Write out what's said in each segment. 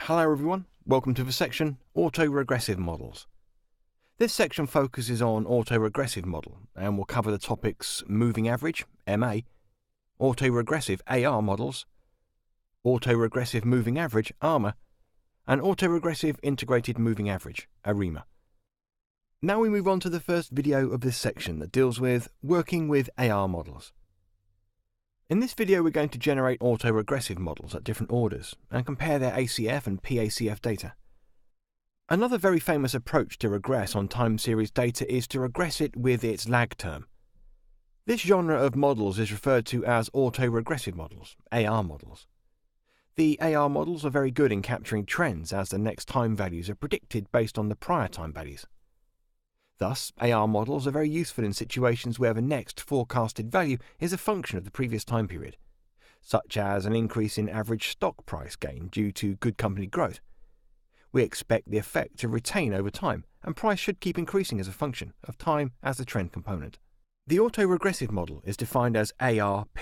Hello everyone, welcome to the section Auto-Regressive Models. This section focuses on auto-regressive model and will cover the topics moving average, MA, auto-regressive AR models, auto-regressive moving average, ARMA, and auto-regressive integrated moving average, ARIMA. Now we move on to the first video of this section that deals with working with AR models. In this video we're going to generate auto-regressive models at different orders and compare their ACF and PACF data. Another very famous approach to regress on time series data is to regress it with its lag term. This genre of models is referred to as auto-regressive models, AR models. The AR models are very good in capturing trends as the next time values are predicted based on the prior time values. Thus, AR models are very useful in situations where the next forecasted value is a function of the previous time period, such as an increase in average stock price gain due to good company growth. We expect the effect to retain over time, and price should keep increasing as a function of time as the trend component. The auto-regressive model is defined as ARP,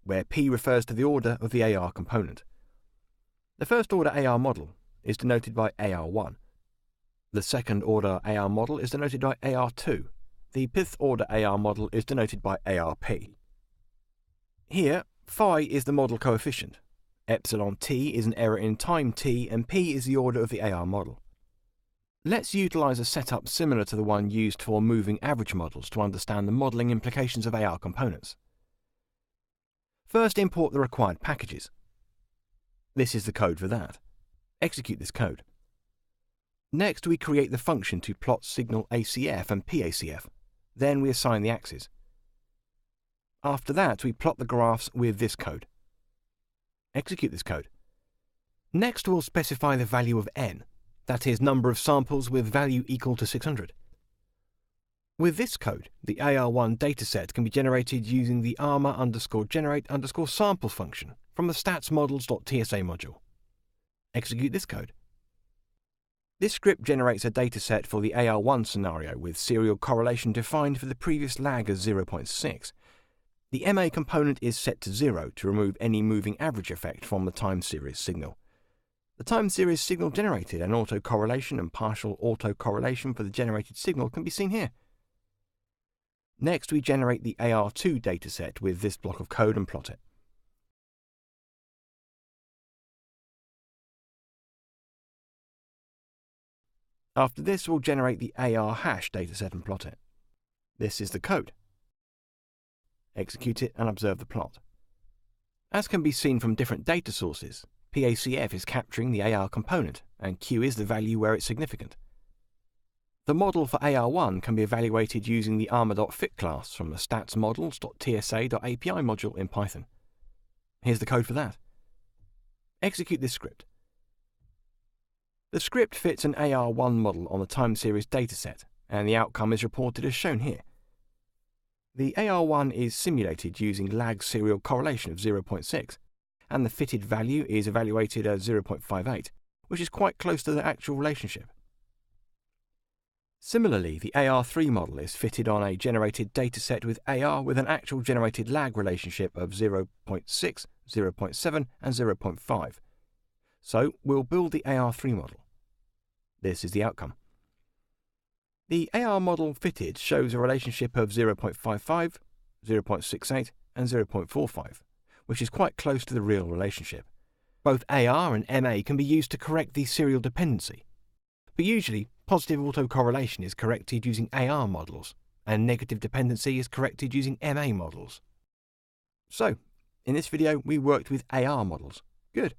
where P refers to the order of the AR component. The first order AR model is denoted by AR1. The second order AR model is denoted by AR2. The fifth order AR model is denoted by ARP. Here, phi is the model coefficient, epsilon t is an error in time t, and p is the order of the AR model. Let's utilize a setup similar to the one used for moving average models to understand the modeling implications of AR components. First, import the required packages. This is the code for that. Execute this code. Next, we create the function to plot signal ACF and PACF. Then we assign the axes. After that, we plot the graphs with this code. Execute this code. Next, we'll specify the value of n, that is, number of samples with value equal to 600. With this code, the AR1 dataset can be generated using the armor_generate_sample function from the statsmodels.tsa module. Execute this code. This script generates a dataset for the AR1 scenario with serial correlation defined for the previous lag as 0.6. The MA component is set to 0 to remove any moving average effect from the time series signal. The time series signal generated and autocorrelation and partial autocorrelation for the generated signal can be seen here. Next, we generate the AR2 dataset with this block of code and plot it. After this, we'll generate the AR hash dataset and plot it. This is the code. Execute it and observe the plot. As can be seen from different data sources, PACF is capturing the AR component, and Q is the value where it's significant. The model for AR1 can be evaluated using the armor.fit class from the statsmodels.tsa.api module in Python. Here's the code for that. Execute this script. The script fits an AR1 model on the time series dataset, and the outcome is reported as shown here. The AR1 is simulated using lag serial correlation of 0.6, and the fitted value is evaluated as 0.58, which is quite close to the actual relationship. Similarly, the AR3 model is fitted on a generated dataset with AR with an actual generated lag relationship of 0.6, 0.7, and 0.5. So we'll build the AR3 model. This is the outcome. The AR model fitted shows a relationship of 0.55, 0.68, and 0.45, which is quite close to the real relationship. Both AR and MA can be used to correct the serial dependency, but usually positive autocorrelation is corrected using AR models, and negative dependency is corrected using MA models. So, in this video we worked with AR models. Good.